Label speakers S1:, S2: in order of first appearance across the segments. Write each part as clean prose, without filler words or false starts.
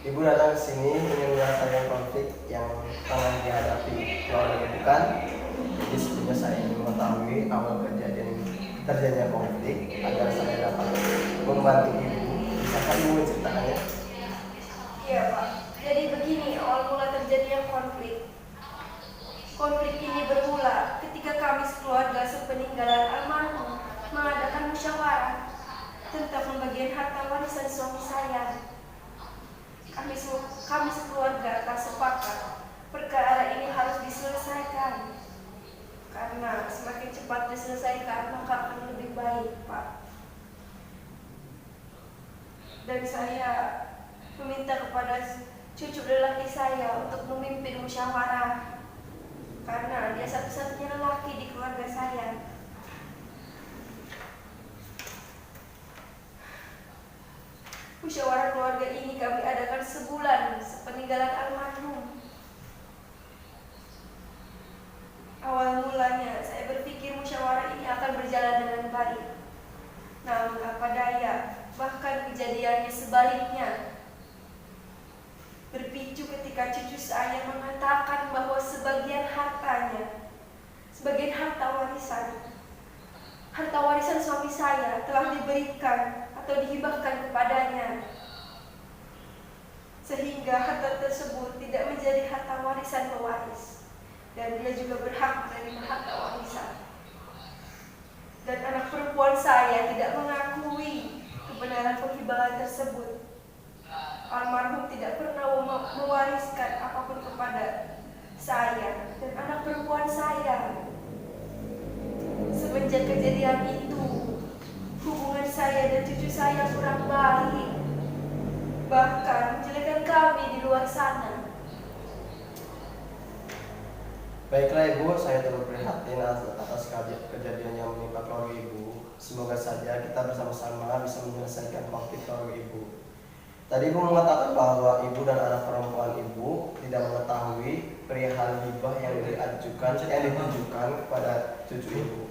S1: Ibu datang ke sini ingin menyelesaikan konflik yang tengah dihadapi keluarga ibu kan? Jadi sebelumnya saya ingin mengetahui awal terjadinya konflik agar saya dapat membantu ibu. Bisakah ibu menceritakannya?
S2: Iya Pak, jadi begini awal mula terjadinya konflik. Konflik ini bermula ketika kami sekeluarga sepeninggalan almarhum mengadakan musyawarah tentang pembagian harta warisan suami saya. Kami sekeluarga tak sepakat perkara ini harus diselesaikan karena semakin cepat diselesaikan maka akan lebih baik, Pak. Dan saya meminta kepada cucu lelaki saya untuk memimpin musyawarah karena dia satu-satunya lelaki di keluarga saya. Musyawarah keluarga ini kami adakan sebulan sepeninggalan almarhum. Awal mulanya saya berpikir musyawarah ini akan berjalan dengan baik. Namun apa daya, bahkan kejadiannya sebaliknya. Berpicu ketika cucu saya mengatakan bahwa sebagian harta warisan suami saya telah diberikan atau dihibahkan kepadanya, sehingga harta tersebut tidak menjadi harta warisan pewaris dan dia juga berhak menerima harta warisan. Dan anak perempuan saya tidak mengakui kebenaran penghibahan tersebut. Almarhum tidak pernah mewariskan apapun kepada saya dan anak perempuan saya. Semenjak kejadian itu, hubungan saya dan cucu saya kurang baik, bahkan menjelekan kami di luar sana.
S1: Baiklah ibu, saya turut prihatin atas kejadian yang menimpa keluarga ibu. Semoga saja kita bersama-sama bisa menyelesaikan konflik keluarga ibu. Tadi ibu mengatakan bahwa ibu dan anak perempuan ibu tidak mengetahui perihal hibah yang ditujukan kepada cucu ibu.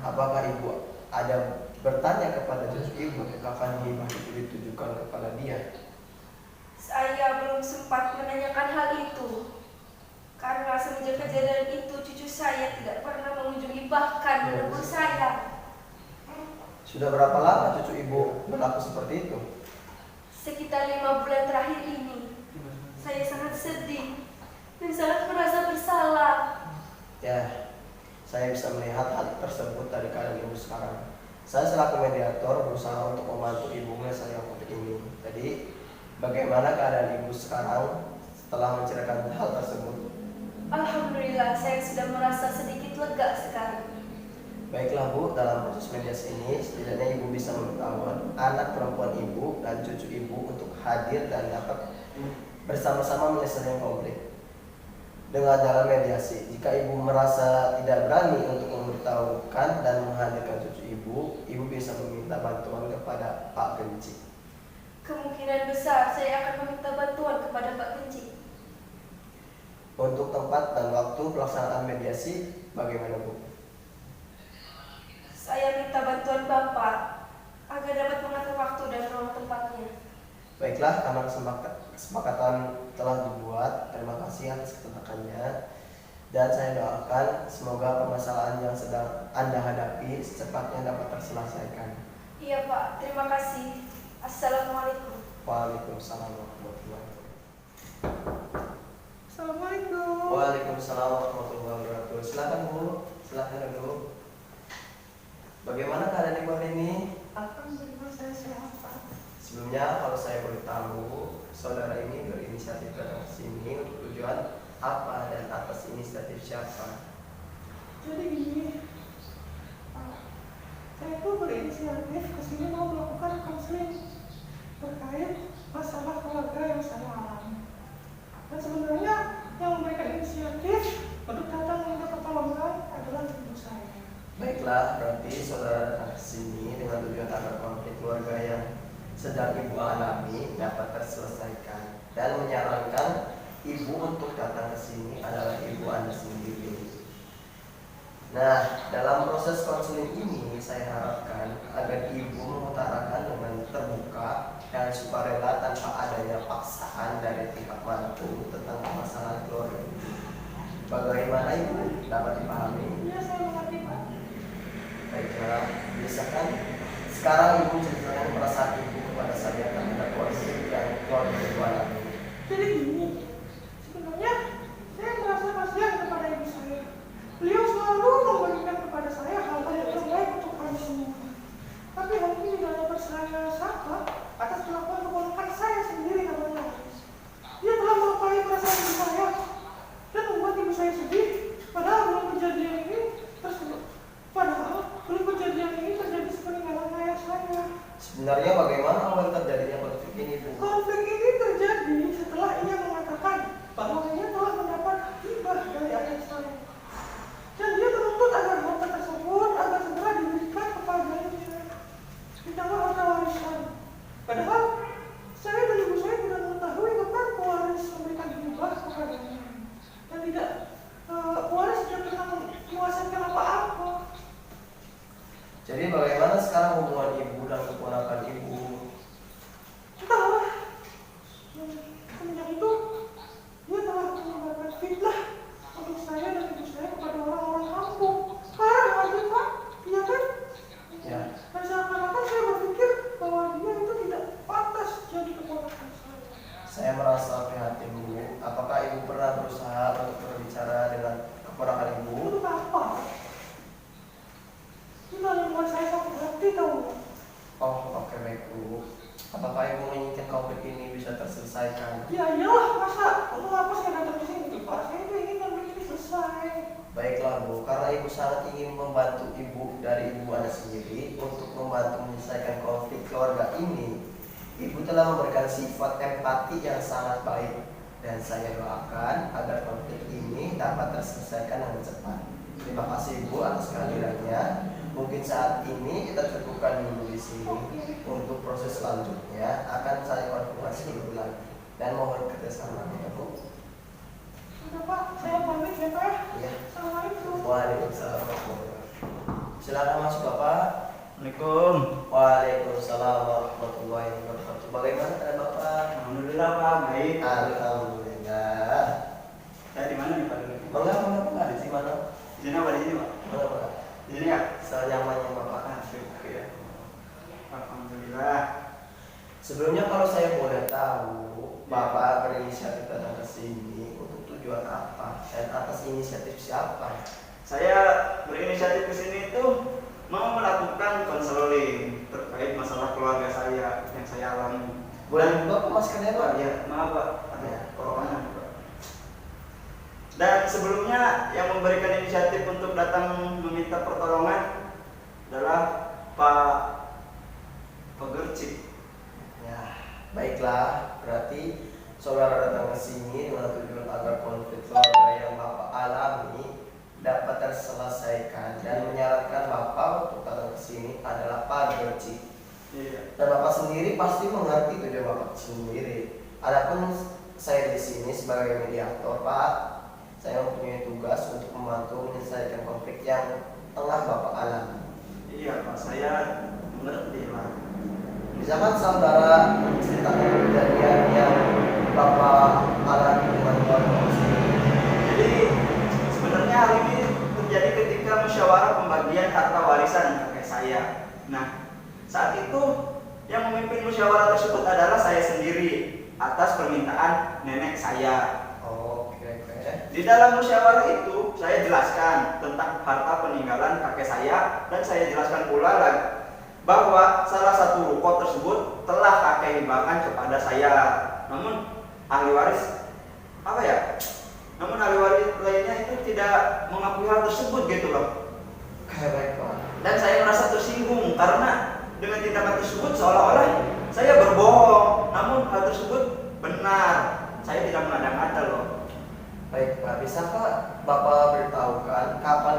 S1: Apakah ibu ada bertanya kepada cucu ibu kapan hibah itu ditujukan kepada dia?
S2: Saya belum sempat menanyakan hal itu karena semenjak kejadian itu cucu saya tidak pernah mengunjungi bahkan menegur saya.
S1: Sudah berapa lama cucu ibu berlaku seperti itu?
S2: Sekitar 5 bulan terakhir ini, saya sangat sedih dan sangat merasa bersalah.
S1: Ya, saya bisa melihat hal tersebut dari keadaan ibu sekarang. Saya selaku mediator berusaha untuk membantu ibu menyelesaikan konflik ini. Jadi, bagaimana keadaan ibu sekarang setelah menceritakan hal tersebut?
S2: Alhamdulillah, saya sudah merasa sedikit lega sekarang.
S1: Baiklah Bu, dalam proses mediasi ini setidaknya ibu bisa memberitahukan anak perempuan ibu dan cucu ibu untuk hadir dan dapat bersama-sama menyelesaikan konflik dengan jalan mediasi. Jika ibu merasa tidak berani untuk memberitahukan dan menghadirkan cucu ibu bisa meminta bantuan kepada Pak Genci.
S2: Kemungkinan besar saya akan meminta bantuan kepada Pak Genci.
S1: Untuk tempat dan waktu pelaksanaan mediasi bagaimana Bu?
S2: Saya minta bantuan Bapak agar dapat mengatur waktu dan ruang tempatnya.
S1: Baiklah, karena kesepakatan telah dibuat, terima kasih atas ketentuannya. Dan saya doakan semoga permasalahan yang sedang Anda hadapi secepatnya dapat terselesaikan.
S2: Iya Pak, terima kasih. Assalamualaikum.
S1: Waalaikumsalam warahmatullahi wabarakatuh.
S3: Assalamualaikum.
S1: Waalaikumsalam warahmatullahi wabarakatuh. Silakan Bu, silakan dulu. Bagaimana keadaan ibu hari ini?
S3: Alhamdulillah saya sehat, Pak.
S1: Sebelumnya kalau saya boleh tahu, saudara ini berinisiatif datang ke sini untuk tujuan apa dan atas inisiatif siapa?
S3: Jadi gini, Pak, saya tuh berinisiatif kesini mau melakukan konseling terkait masalah keluarga yang saya alami. Dan sebenarnya yang memberikan inisiatif untuk datang meminta pertolongan adalah ibu saya.
S1: Baiklah, berarti saudara datang ke sini dengan tujuan agar konflik keluarga yang sedang ibu alami dapat terselesaikan dan menyarankan ibu untuk datang ke sini adalah ibu Anda sendiri. Nah, dalam proses konseling ini saya harapkan agar ibu mengutarakan dengan terbuka dan sukarela tanpa adanya paksaan Bagaimana Ibu? Dapat dipahami?
S3: Iya, saya mengerti, Pak.
S1: Baiklah, biasakan sekarang Ibu ceritakan perasaan Ibu kepada saya terhadap konflik yang keluarga Ibu alami.
S3: Jadi gini, sebenarnya saya merasa kasihan kepada ibu saya. Beliau selalu memberikan kepada saya hal-hal yang terbaik untuk kami semua. Tapi hal ini tidak dapat saya sangka atas kelakuan keponakan saya sendiri namanya. Dia telah melukai perasaan ibu saya dan membuat ibu saya sedih. Padahal belum kejadian ini terjadi sepeninggalan ayah saya.
S1: Sebenarnya bagaimana awal terjadinya konflik ini Bu?
S3: Konflik ini terjadi setelah ia mengatakan bahwa ia telah mendapat hibah dari ayah saya. Dan dia menuntut agar harta tersebut agar segera diberikan kepadanya ditambah harta warisan. Padahal saya dan ibu saya tidak mengetahui kapan pewaris memberikan hibah kepadanya. Dan pewaris tidak pernah menguasaikan apa-apa.
S1: Jadi bagaimana sekarang hubungan Ibu dan keponakan Ibu?
S3: Entahlah. Semenjak itu dia telah menyebarkan fitnah untuk saya dan ibu saya kepada orang-orang kampung. Parah lagi Pak, iya kan?
S1: Ya.
S3: Dan seakan-akan saya berpikir bahwa dia itu tidak pantas jadi keponakan saya.
S1: Saya merasa prihatin Bu. Apakah Ibu pernah berusaha untuk berbicara dengan keponakan Ibu?
S3: Untuk apa? Itu yang membuat saya sakit hati tahu.
S1: Oh, oke baik Bu. Apakah Ibu menginginkan konflik ini bisa terselesaikan?
S3: Ya iyalah, masa untuk apa saya datang ke sini Pak? Saya itu ingin konflik ini selesai.
S1: Baiklah Bu, karena Ibu sangat ingin membantu Ibu dari Ibu Anda sendiri untuk membantu menyelesaikan konflik keluarga ini. Ibu telah memberikan sifat empati yang sangat baik dan saya doakan agar konflik ini dapat terselesaikan dengan cepat. Terima kasih Ibu atas kehadirannya. Mungkin saat ini kita cukupkan dulu di sini. Untuk proses selanjutnya akan saya konfirmasi dulu lagi dan mohon kerjasamanya ya Bu.
S3: Sudah Pak, saya pamit ya Pak ya.
S1: Iya.
S3: Assalamualaikum.
S1: Waalaikumsalam. Silakan masuk Bapak.
S4: Assalamualaikum.
S1: Waalaikumsalam warahmatullahi wabarakatuh. Bagaimana keadaan Bapak?
S4: Alhamdulillah Pak, baik.
S1: Alhamdulillah.
S4: Saya di mana nih Pak?
S1: Bangga di mana?
S4: Di sini apa di sini Pak?
S1: Bangga.
S4: Di sini ya?
S1: Senyamannya Bapak.
S4: Oke ya. Alhamdulillah.
S1: Sebelumnya kalau saya boleh tahu, Bapak berinisiatif datang ke sini untuk tujuan apa dan atas inisiatif siapa?
S4: Saya berinisiatif ke sini itu mau melakukan konseling terkait masalah keluarga saya yang saya alami.
S1: Boleh Bapak maskernya Pak?
S4: Ya, maaf Pak. Ada
S1: Ya.
S4: corona Pak. Dan sebelumnya yang memberikan inisiatif untuk datang meminta pertolongan adalah Pak Pegercik.
S1: Ya, baiklah. Berarti saudara datang ke sini dengan tujuan agar konflik keluarga yang Bapak alami dapat terselesaikan dan menyarankan Bapak untuk datang ke sini adalah Pak Gerci.
S4: Iya.
S1: Dan Bapak sendiri pasti mengerti tujuan Bapak sendiri. Adapun saya di sini sebagai mediator, Pak, saya mempunyai tugas untuk membantu menyelesaikan konflik yang tengah Bapak alami.
S4: Iya Pak, saya mengerti Pak.
S1: Misalkan saudara menceritakan kejadian yang Bapak alami dengan keluarga sendiri.
S4: Jadi sebenarnya hal ini terjadi ketika musyawarah pembagian harta warisan kakek saya. Nah, saat itu yang memimpin musyawarah tersebut adalah saya sendiri atas permintaan nenek saya.
S1: Oke.
S4: Di dalam musyawarah itu saya jelaskan tentang harta peninggalan kakek saya dan saya jelaskan pula lagi bahwa salah satu ruko tersebut telah kakek hibahkan kepada saya. Namun ahli waris lainnya itu tidak mengakui hal tersebut gitu loh.
S1: Kayak baik Pak.
S4: Dan saya merasa tersinggung karena dengan tindakan tersebut seolah-olah saya berbohong. Namun hal tersebut benar. Saya tidak mengada-ngada loh.
S1: Baik Pak, bisakah Bapak beritahukan kapan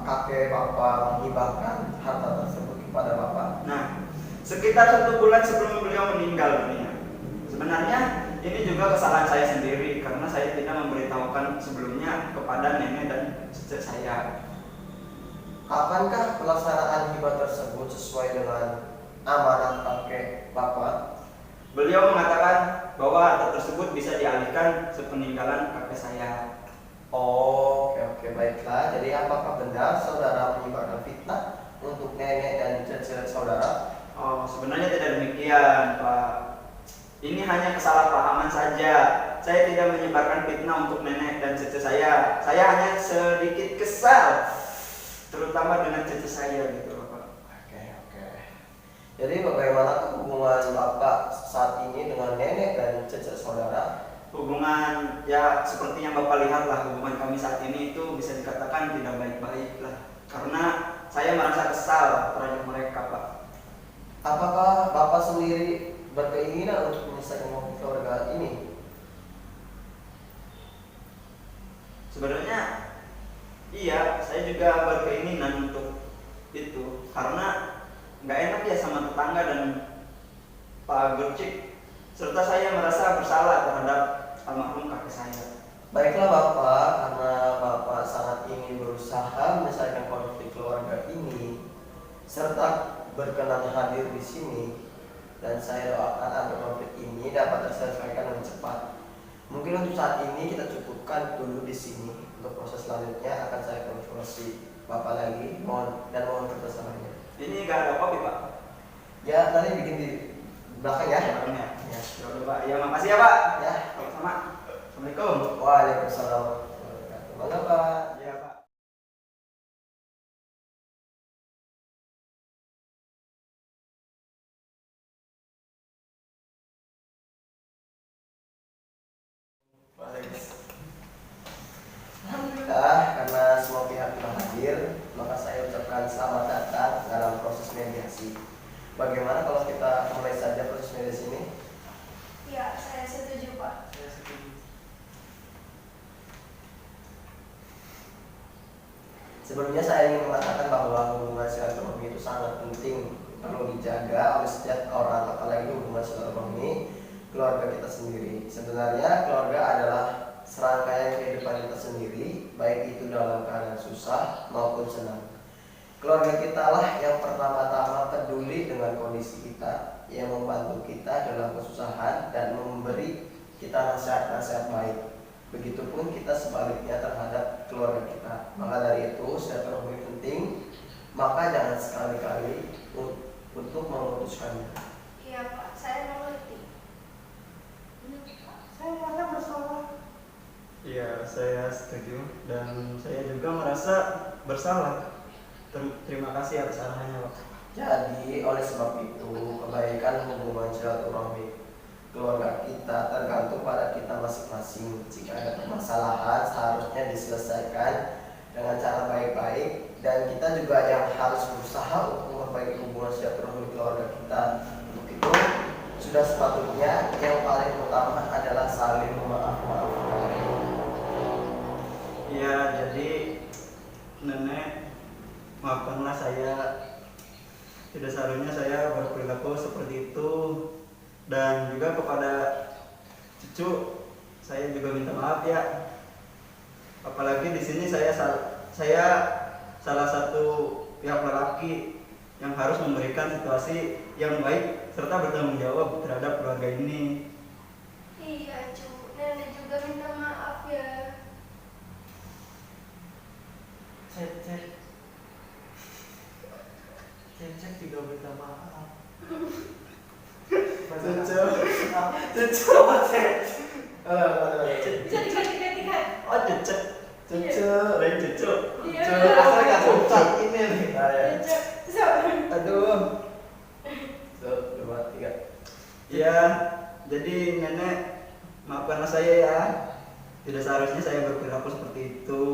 S1: kakek Bapak menghibahkan harta tersebut kepada Bapak?
S4: Nah, sekitar 1 bulan sebelum beliau meninggal dunia. Sebenarnya ini juga kesalahan saya sendiri karena saya tidak memberitahukan sebelumnya kepada nenek dan cucu saya.
S1: Kapankah pelaksanaan hibah tersebut sesuai dengan amanat kakek Bapak?
S4: Beliau mengatakan bahwa harta tersebut bisa dialihkan sepeninggalan kakek saya.
S1: Oh, oke, baiklah. Jadi apakah benar saudara menyebarkan fitnah untuk nenek dan cece saudara?
S4: Oh, sebenarnya tidak demikian, Pak. Ini hanya kesalahpahaman saja. Saya tidak menyebarkan fitnah untuk nenek dan cece saya. Saya hanya sedikit kesal, terutama dengan cece saya gitu loh, Pak.
S1: Oke. Jadi bagaimana hubungan Bapak saat ini dengan nenek dan cece saudara?
S4: Hubungan ya seperti yang Bapak lihat lah, hubungan kami saat ini itu bisa dikatakan tidak baik-baik lah. Karena saya merasa kesal terhadap mereka, Pak.
S1: Apakah Bapak sendiri berkeinginan untuk menyelesaikan konflik keluarga ini?
S4: Sebenarnya iya, saya juga berkeinginan untuk itu karena nggak enak ya sama tetangga dan Pak Gurcik, serta saya merasa bersalah terhadap almarhum kakek saya.
S1: Baiklah Bapak, karena Bapak sangat ingin berusaha menyelesaikan konflik keluarga ini serta berkenan hadir di sini, dan saya doakan agar konflik ini dapat terselesaikan dengan cepat. Mungkin untuk saat ini kita cukupkan dulu di sini. Untuk proses selanjutnya akan saya konfirmasi Bapak lagi, mohon kerjasamanya.
S4: Ini nggak ada kopi, Pak?
S1: Ya, nanti bikin di belakang ya.
S4: Ya,
S1: Ya.
S4: ya udah, Pak. Ya makasih ya, Pak.
S1: Ya.
S4: Sama. Assalamualaikum.
S1: Waalaikumsalam warahmatullahi wabarakatuh. Mangga Pak.
S4: Ya, Pak.
S1: Alhamdulillah, karena semua pihak telah hadir, maka saya ucapkan selamat datang dalam proses mediasi. Bagaimana kalau kita mulai saja proses mediasi ini?
S2: Ya, saya setuju, Pak.
S1: Sebelumnya saya ingin mengatakan bahwa hubungan silaturahmi itu sangat penting, perlu dijaga oleh setiap orang, apalagi hubungan silaturahmi keluarga kita sendiri. Sebenarnya keluarga adalah serangkaian kehidupan kita sendiri, baik itu dalam keadaan susah maupun senang. Keluarga kita lah yang pertama-tama peduli dengan kondisi kita, yang membantu kita dalam kesusahan dan memberi kita nasihat-nasihat baik. Begitupun kita sebaliknya terhadap keluarga kita. Maka dari itu silaturahmi penting, maka jangan sekali-kali untuk memutuskannya.
S2: Iya, Pak. Saya mengerti.
S3: Saya merasa bersalah.
S4: Iya, saya setuju dan saya juga merasa bersalah. Terima kasih atas arahannya, Pak.
S1: Jadi oleh sebab itu kebaikan hubungan silaturahmi keluarga kita tergantung pada kita masing-masing. Jika ada permasalahan seharusnya diselesaikan dengan cara baik-baik, dan kita juga yang harus berusaha untuk memperbaiki hubungan silaturahmi keluarga kita. Untuk itu sudah sepatutnya yang paling utama adalah saling memaafkan.
S4: Iya, jadi nenek, maafkanlah saya. Tidak seharusnya saya berperilaku seperti itu. Dan juga kepada cucu, saya juga minta maaf ya. Apalagi di sini saya salah satu pihak lelaki yang harus memberikan situasi yang baik serta bertanggung jawab terhadap keluarga ini.
S2: Iya, Cu. Nenek juga minta maaf ya.
S3: Cecek juga minta maaf.
S2: Jadi ganti-gantikan.
S4: Oh, cecek.
S1: Cece,
S4: Lain cecek.
S2: Iya.
S1: asal nggak cocok ini nih.
S2: Cek. So.
S1: Aduh. 1, 2, 3.
S4: Iya, jadi nenek, maafkanlah saya ya. Tidak seharusnya saya berperilaku seperti itu.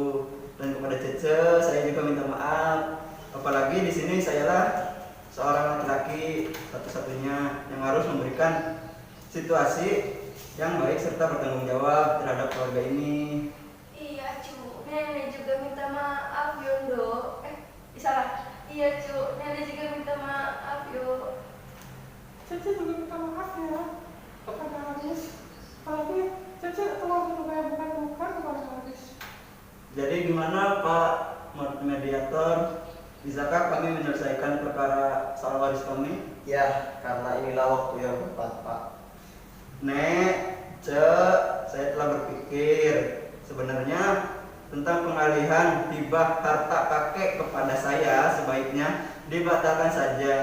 S4: Dan kepada Cece, saya juga minta maaf. Apalagi di sini sayalah seorang laki-laki satu-satunya yang harus memberikan situasi yang baik serta bertanggung jawab terhadap keluarga ini.
S2: Iya, Cu. Nenek juga minta maaf, Yondo. Salah. Iya, Cu. Nenek juga minta maaf, Yo.
S3: Cece juga minta maaf ya kepada Haris. Apalagi Cece telah mengajukan bukan kepada Haris.
S4: Jadi gimana Pak Mediator? Bisakah kami menyelesaikan perkara soal waris kami?
S1: Ya, karena inilah waktu yang tepat, Pak.
S4: Nek, Cek, saya telah berpikir. Sebenarnya tentang pengalihan hibah harta kakek kepada saya sebaiknya dibatalkan saja.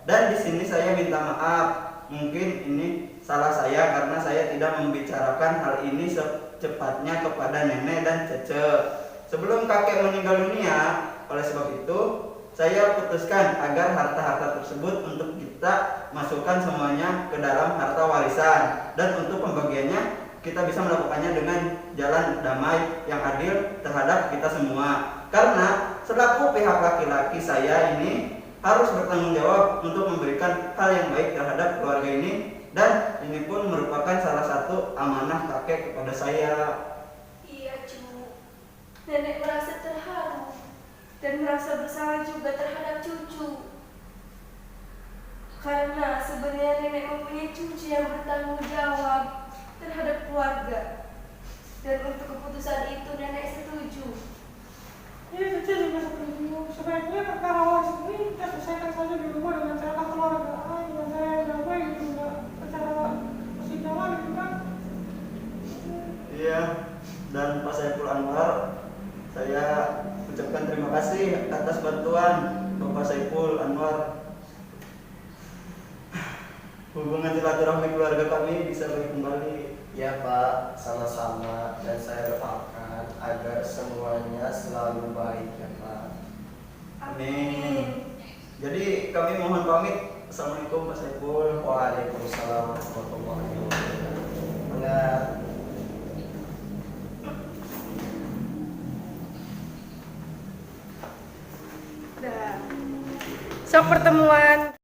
S4: Dan di sini saya minta maaf, mungkin ini salah saya karena saya tidak membicarakan hal ini secepatnya kepada nenek dan cece sebelum kakek meninggal dunia. Oleh sebab itu, saya putuskan agar harta-harta tersebut untuk kita masukkan semuanya ke dalam harta warisan, dan untuk pembagiannya kita bisa melakukannya dengan jalan damai yang adil terhadap kita semua. Karena selaku pihak laki-laki saya ini harus bertanggung jawab untuk memberikan hal yang baik terhadap keluarga ini, dan ini pun merupakan salah satu amanah kakek kepada saya.
S2: Iya, Cu. Nenek merasa terharu dan merasa bersalah juga terhadap cucu. Karena sebenarnya nenek mempunyai cucu yang bertanggung jawab terhadap keluarga. Dan untuk keputusan itu nenek setuju.
S3: Ini Cece juga setuju. Sebaiknya perkara waris ini kita selesaikan saja di rumah dengan cara keluarga, dengan cara yang damai gitu, nggak secara persidangan gitu kan.
S4: Iya, dan Pak Saiful Anwar, saya ucapkan terima kasih atas bantuan Bapak Saiful Anwar. Hubungan silaturahmi keluarga kami bisa balik kembali.
S1: Ya Pak, sama-sama, dan saya doakan agar semuanya selalu baik ya Pak.
S4: Amin. Jadi kami mohon pamit. Assalamualaikum Pak Saiful.
S1: Waalaikumsalam warahmatullahi wabarakatuh. Enggak.
S2: Sok pertemuan